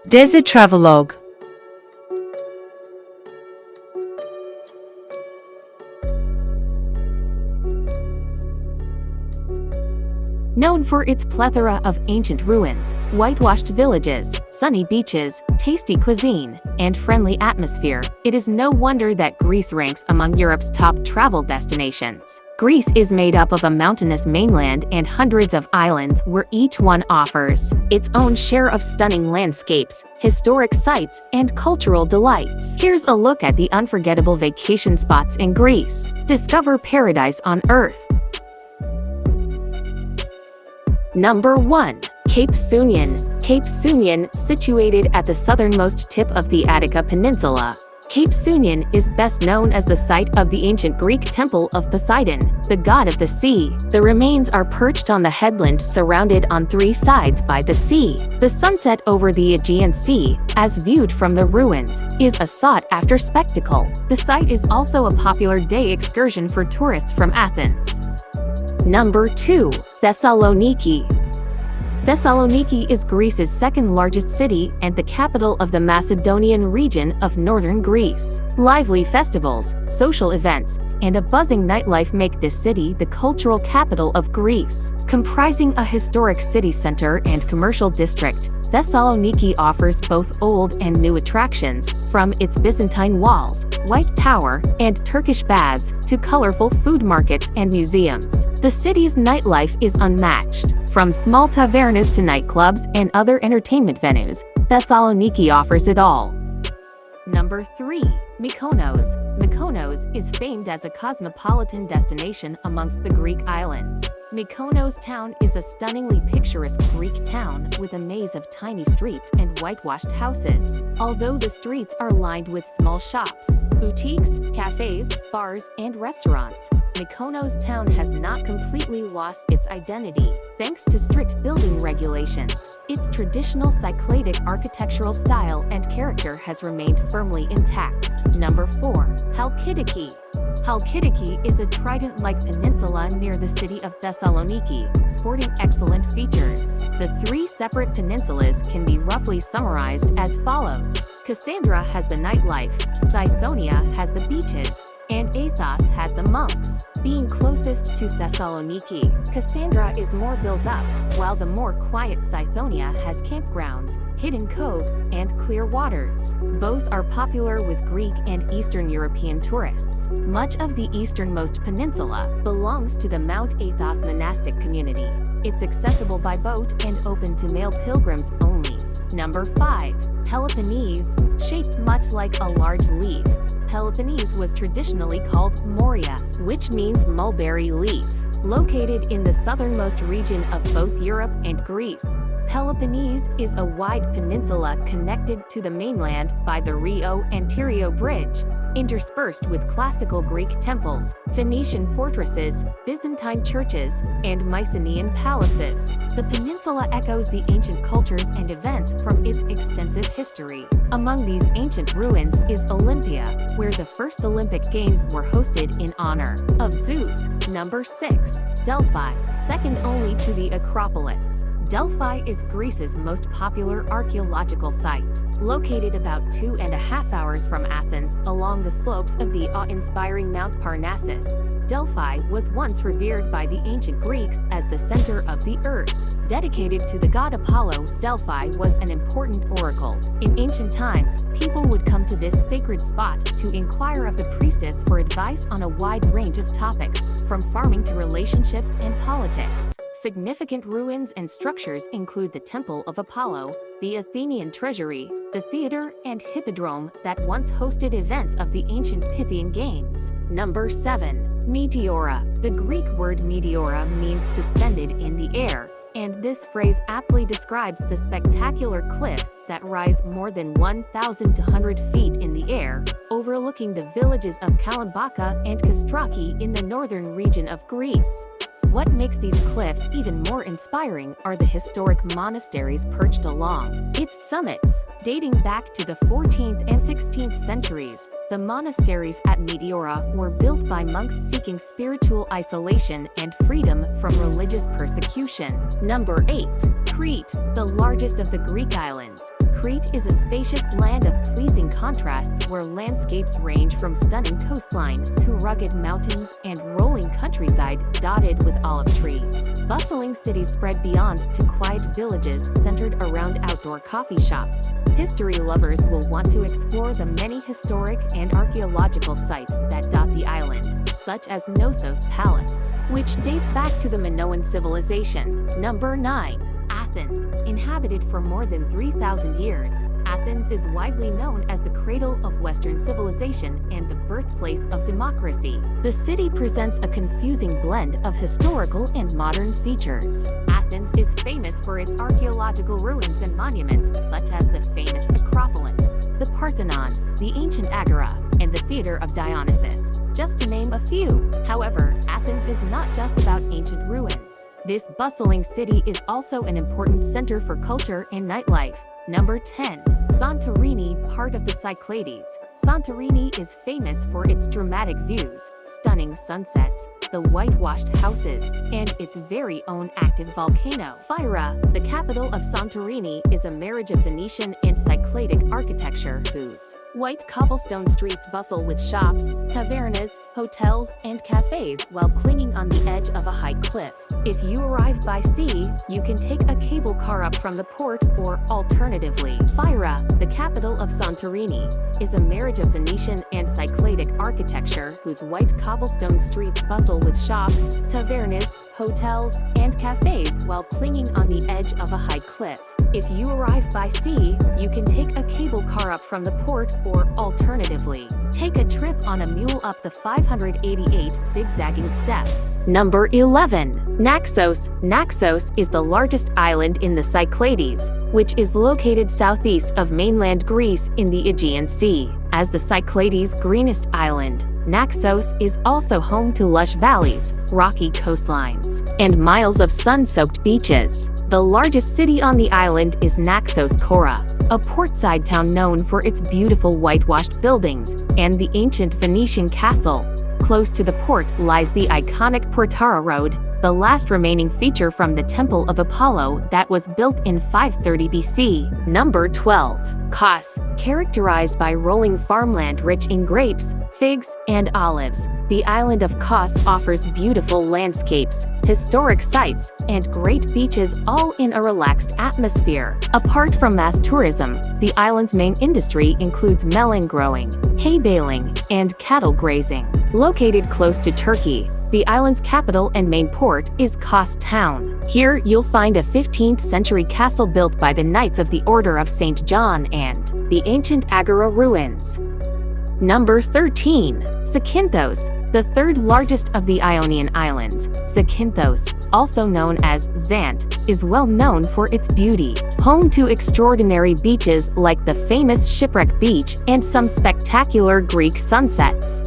Desert Travelogue. Known for its plethora of ancient ruins, whitewashed villages, sunny beaches, tasty cuisine, and friendly atmosphere, it is no wonder that Greece ranks among Europe's top travel destinations. Greece is made up of a mountainous mainland and hundreds of islands where each one offers its own share of stunning landscapes, historic sites, and cultural delights. Here's a look at the unforgettable vacation spots in Greece. Discover paradise on Earth. Number 1. Cape Sunion. Cape Sunion, situated at the southernmost tip of the Attica Peninsula. Cape Sunion is best known as the site of the ancient Greek temple of Poseidon, the god of the sea. The remains are perched on the headland surrounded on 3 sides by the sea. The sunset over the Aegean Sea, as viewed from the ruins, is a sought-after spectacle. The site is also a popular day excursion for tourists from Athens. Number 2. Thessaloniki. Thessaloniki is Greece's second-largest city and the capital of the Macedonian region of northern Greece. Lively festivals, social events, and a buzzing nightlife make this city the cultural capital of Greece. Comprising a historic city center and commercial district, Thessaloniki offers both old and new attractions, from its Byzantine walls, White Tower, and Turkish baths to colorful food markets and museums. The city's nightlife is unmatched. From small tavernas to nightclubs and other entertainment venues, Thessaloniki offers it all. Number 3. Mykonos. Mykonos is famed as a cosmopolitan destination amongst the Greek islands. Mykonos town is a stunningly picturesque Greek town with a maze of tiny streets and whitewashed houses. Although the streets are lined with small shops, boutiques, cafes, bars, and restaurants, Mykonos town has not completely lost its identity. Thanks to strict building regulations, its traditional Cycladic architectural style and character has remained firmly intact. Number 4. Halkidiki. Halkidiki is a trident-like peninsula near the city of Thessaloniki, sporting excellent features. The 3 separate peninsulas can be roughly summarized as follows. Cassandra has the nightlife, Scythonia has the beaches, and Athos has the monks. Being closest to Thessaloniki, Cassandra is more built up, while the more quiet Scythonia has campgrounds, hidden coves, and clear waters. Both are popular with Greek and Eastern European tourists. Much of the easternmost peninsula belongs to the Mount Athos monastic community. It's accessible by boat and open to male pilgrims only. Number 5. Peloponnese. Shaped much like a large leaf, Peloponnese was traditionally called Moria, which means mulberry leaf. Located in the southernmost region of both Europe and Greece, Peloponnese is a wide peninsula connected to the mainland by the Rio Antirio Bridge, interspersed with classical Greek temples, Phoenician fortresses, Byzantine churches, and Mycenaean palaces. The peninsula echoes the ancient cultures and events from its extensive history. Among these ancient ruins is Olympia, where the first Olympic Games were hosted in honor of Zeus. Number 6. Delphi, second only to the Acropolis. Delphi is Greece's most popular archaeological site. Located about 2.5 hours from Athens along the slopes of the awe-inspiring Mount Parnassus, Delphi was once revered by the ancient Greeks as the center of the earth. Dedicated to the god Apollo, Delphi was an important oracle. In ancient times, people would come to this sacred spot to inquire of the priestess for advice on a wide range of topics, from farming to relationships and politics. Significant ruins and structures include the Temple of Apollo, the Athenian treasury, the theater and hippodrome that once hosted events of the ancient Pythian Games. Number 7. Meteora. The Greek word meteora means suspended in the air, and this phrase aptly describes the spectacular cliffs that rise more than 1,200 feet in the air, overlooking the villages of Kalambaka and Kastraki in the northern region of Greece. What makes these cliffs even more inspiring are the historic monasteries perched along its summits. Dating back to the 14th and 16th centuries, the monasteries at Meteora were built by monks seeking spiritual isolation and freedom from religious persecution. Number 8. Crete, the largest of the Greek islands. Crete is a spacious land of pleasing contrasts where landscapes range from stunning coastline to rugged mountains and rolling countryside dotted with olive trees. Bustling cities spread beyond to quiet villages centered around outdoor coffee shops. History lovers will want to explore the many historic and archaeological sites that dot the island, such as Knossos Palace, which dates back to the Minoan civilization. Number 9. Athens. Inhabited for more than 3,000 years, Athens is widely known as the cradle of Western civilization and the birthplace of democracy. The city presents a confusing blend of historical and modern features. Athens is famous for its archaeological ruins and monuments such as the famous Acropolis, the Parthenon, the ancient Agora, and the Theater of Dionysus, just to name a few. However, Athens is not just about ancient ruins. This bustling city is also an important center for culture and nightlife. Number 10. Santorini, part of the Cyclades. Santorini is famous for its dramatic views, stunning sunsets, the whitewashed houses, and its very own active volcano. Phyra, the capital of Santorini, is a marriage of Venetian and Cycladic architecture whose white cobblestone streets bustle with shops, tavernas, hotels, and cafes while clinging on the edge of a high cliff. If you arrive by sea, you can take a cable car up from the port, or alternatively, Phyra, the capital of Santorini, is a marriage of Venetian and Cycladic architecture whose white cobblestone streets bustle with shops, tavernas, hotels, and cafes while clinging on the edge of a high cliff. If you arrive by sea, you can take a cable car up from the port, or alternatively, take a trip on a mule up the 588 zigzagging steps. Number 11. Naxos. Naxos is the largest island in the Cyclades, which is located southeast of mainland Greece in the Aegean Sea. As the Cyclades' greenest island, Naxos is also home to lush valleys, rocky coastlines, and miles of sun-soaked beaches. The largest city on the island is Naxos Kora, a portside town known for its beautiful whitewashed buildings and the ancient Venetian castle. Close to the port lies the iconic Plethora Road, the last remaining feature from the Temple of Apollo that was built in 530 BC. Number 12. Kos. Characterized by rolling farmland rich in grapes, figs, and olives, the island of Kos offers beautiful landscapes, historic sites, and great beaches, all in a relaxed atmosphere. Apart from mass tourism, the island's main industry includes melon growing, hay baling, and cattle grazing. Located close to Turkey, the island's capital and main port is Kos Town. Here you'll find a 15th century castle built by the Knights of the Order of St. John and the ancient Agora ruins. Number 13. Zakynthos. The third largest of the Ionian Islands, Zakynthos, also known as Zant, is well known for its beauty. Home to extraordinary beaches like the famous Shipwreck Beach and some spectacular Greek sunsets.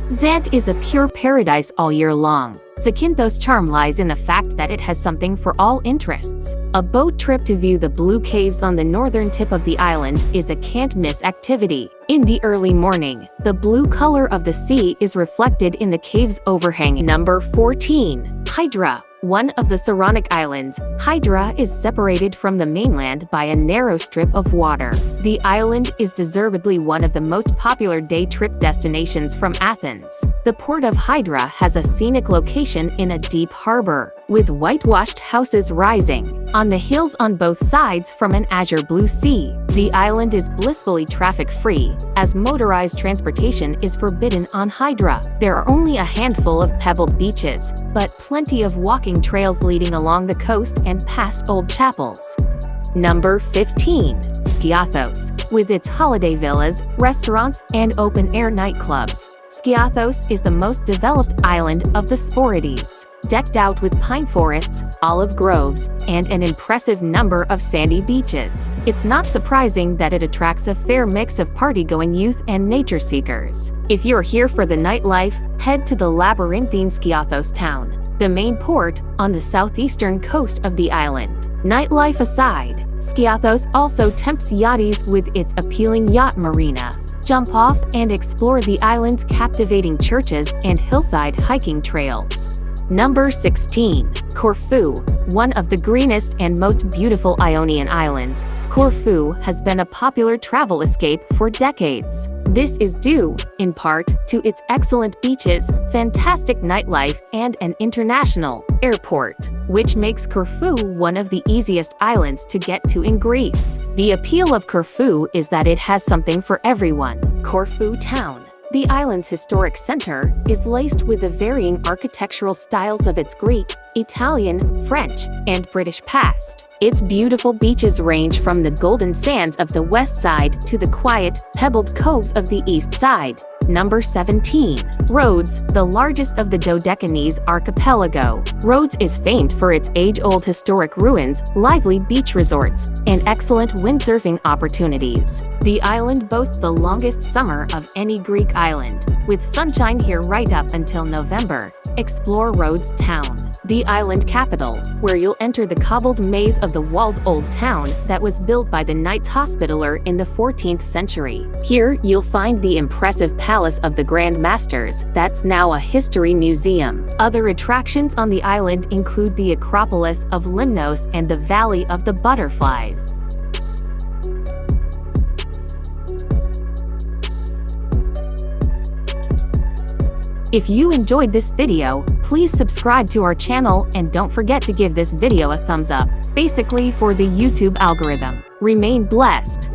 Zant is a pure paradise all year long. Zakynthos' charm lies in the fact that it has something for all interests. A boat trip to view the blue caves on the northern tip of the island is a can't-miss activity. In the early morning, the blue color of the sea is reflected in the cave's overhang. Number 14. Hydra. One of the Saronic Islands, Hydra is separated from the mainland by a narrow strip of water. The island is deservedly one of the most popular day trip destinations from Athens. The port of Hydra has a scenic location in a deep harbor, with whitewashed houses rising on the hills on both sides from an azure blue sea. The island is blissfully traffic-free, as motorized transportation is forbidden on Hydra. There are only a handful of pebbled beaches, but plenty of walking trails leading along the coast and past old chapels. Number 15. Skiathos. With its holiday villas, restaurants, and open-air nightclubs, Skiathos is the most developed island of the Sporades. Decked out with pine forests, olive groves, and an impressive number of sandy beaches, it's not surprising that it attracts a fair mix of party-going youth and nature seekers. If you're here for the nightlife, head to the labyrinthine Skiathos town, the main port on the southeastern coast of the island. Nightlife aside, Skiathos also tempts yachties with its appealing yacht marina. Jump off and explore the island's captivating churches and hillside hiking trails. Number 16. Corfu. One of the greenest and most beautiful Ionian islands, Corfu has been a popular travel escape for decades. This is due, in part, to its excellent beaches, fantastic nightlife, and an international airport, which makes Corfu one of the easiest islands to get to in Greece. The appeal of Corfu is that it has something for everyone. Corfu Town. The island's historic center is laced with the varying architectural styles of its Greek, Italian, French, and British past. Its beautiful beaches range from the golden sands of the west side to the quiet, pebbled coves of the east side. Number 17. Rhodes, the largest of the Dodecanese archipelago. Rhodes is famed for its age-old historic ruins, lively beach resorts, and excellent windsurfing opportunities. The island boasts the longest summer of any Greek island, with sunshine here right up until November. Explore Rhodes Town, the island capital, where you'll enter the cobbled maze of the walled old town that was built by the Knights Hospitaller in the 14th century. Here, you'll find the impressive Palace of the Grand Masters, that's now a history museum. Other attractions on the island include the Acropolis of Limnos and the Valley of the Butterfly. If you enjoyed this video, please subscribe to our channel and don't forget to give this video a thumbs up, basically for the YouTube algorithm. Remain blessed.